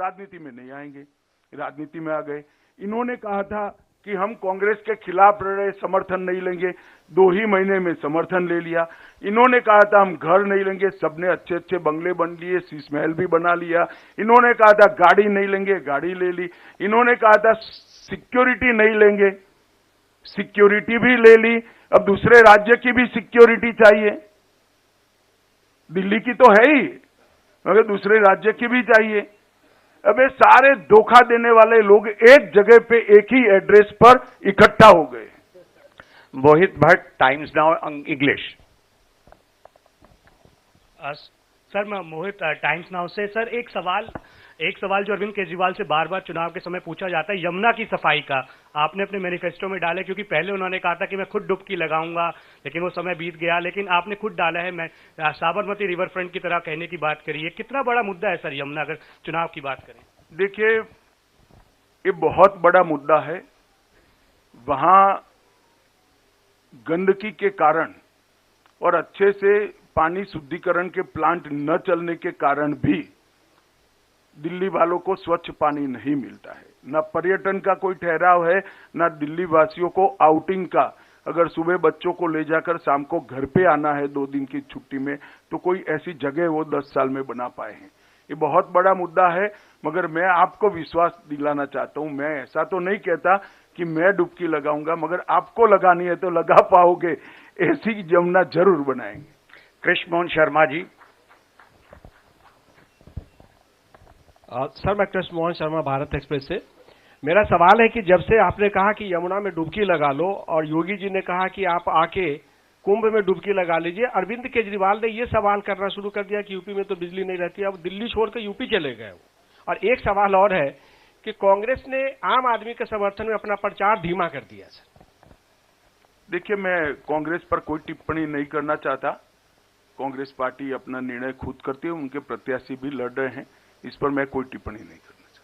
राजनीति में नहीं आएंगे, राजनीति में आ गए। इन्होंने कहा था कि हम कांग्रेस के खिलाफ रहे, समर्थन नहीं लेंगे, 2 ही महीने में समर्थन ले लिया। इन्होंने कहा था हम घर नहीं लेंगे, सबने अच्छे अच्छे बंगले बन लिए, शीश महल भी बना लिया। इन्होंने कहा था गाड़ी नहीं लेंगे, गाड़ी ले ली। इन्होंने कहा था सिक्योरिटी नहीं लेंगे, सिक्योरिटी भी ले ली। अब दूसरे राज्य की भी सिक्योरिटी चाहिए, दिल्ली की तो है ही, मगर दूसरे राज्य की भी चाहिए। अब ये सारे धोखा देने वाले लोग एक जगह पे एक ही एड्रेस पर इकट्ठा हो गए। Mohit Bhatt, Times Now English. Sir मैं मोहित, टाइम्स नाउ से। सर एक सवाल जो अरविंद केजरीवाल से बार बार चुनाव के समय पूछा जाता है, यमुना की सफाई का आपने अपने मैनिफेस्टो में डाले, क्योंकि पहले उन्होंने कहा था कि मैं खुद डुबकी लगाऊंगा, लेकिन वो समय बीत गया। लेकिन आपने खुद डाला है, मैं साबरमती रिवर फ्रंट की तरह कहने की बात करी है। कितना बड़ा मुद्दा है सर यमुना, अगर चुनाव की बात करें? देखिए, ये बहुत बड़ा मुद्दा है। वहां गंदगी के कारण और अच्छे से पानी शुद्धिकरण के प्लांट न चलने के कारण भी दिल्ली वालों को स्वच्छ पानी नहीं मिलता है। न पर्यटन का कोई ठहराव है, न दिल्ली वासियों को आउटिंग का। अगर सुबह बच्चों को ले जाकर शाम को घर पे आना है 2 दिन की छुट्टी में, तो कोई ऐसी जगह वो 10 साल में बना पाए हैं। ये बहुत बड़ा मुद्दा है। मगर मैं आपको विश्वास दिलाना चाहता हूं, मैं ऐसा तो नहीं कहता कि मैं डुबकी लगाऊंगा, मगर आपको लगानी है तो लगा पाओगे। ऐसी यमुना जरूर बनाएंगे। कृष्ण मोहन शर्मा जी। सर मैं कृष्ण मोहन शर्मा, भारत एक्सप्रेस से। मेरा सवाल है कि जब से आपने कहा कि यमुना में डुबकी लगा लो और योगी जी ने कहा कि आप आके कुंभ में डुबकी लगा लीजिए, अरविंद केजरीवाल ने यह सवाल करना शुरू कर दिया कि यूपी में तो बिजली नहीं रहती, अब दिल्ली छोड़कर यूपी चले गए। और एक सवाल और है कि कांग्रेस ने आम आदमी के समर्थन में अपना प्रचार धीमा कर दिया। सर देखिए, मैं कांग्रेस पर कोई टिप्पणी नहीं करना चाहता। कांग्रेस पार्टी अपना निर्णय खुद करती है, उनके प्रत्याशी भी लड़ रहे हैं, इस पर मैं कोई टिप्पणी नहीं करना चाहता।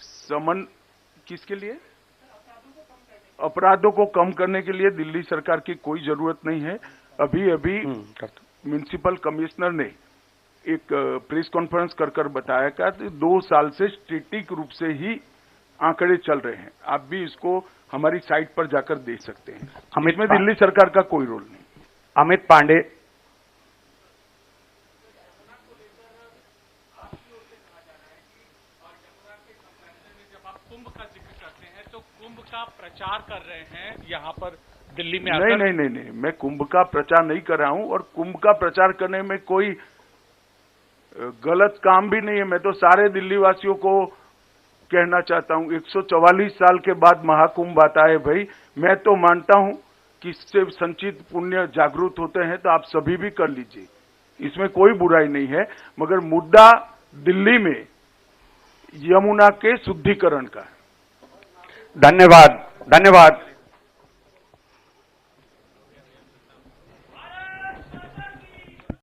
समन किसके लिए? अपराधों को कम करने के लिए दिल्ली सरकार की कोई जरूरत नहीं है। अभी म्युनिसिपल कमिश्नर ने एक प्रेस कॉन्फ्रेंस कर बताया कि 2 साल से स्टैटिक रूप से ही आंकड़े चल रहे हैं। आप भी इसको हमारी साइट पर जाकर देख सकते हैं। इसमें दिल्ली सरकार का कोई रोल नहीं। अमित पांडे। कुंभ का जिक्र करते हैं तो कुंभ का प्रचार कर रहे हैं यहाँ पर दिल्ली में। नहीं, मैं कुंभ का प्रचार नहीं कर रहा हूं, और कुंभ का प्रचार करने में कोई गलत काम भी नहीं है। मैं तो सारे दिल्ली वासियों को कहना चाहता हूं, 144 साल के बाद महाकुंभ आता है भाई। मैं तो मानता हूं कि इससे संचित पुण्य जागरूक होते हैं, तो आप सभी भी कर लीजिए, इसमें कोई बुराई नहीं है। मगर मुद्दा दिल्ली में यमुना के शुद्धिकरण का है। धन्यवाद।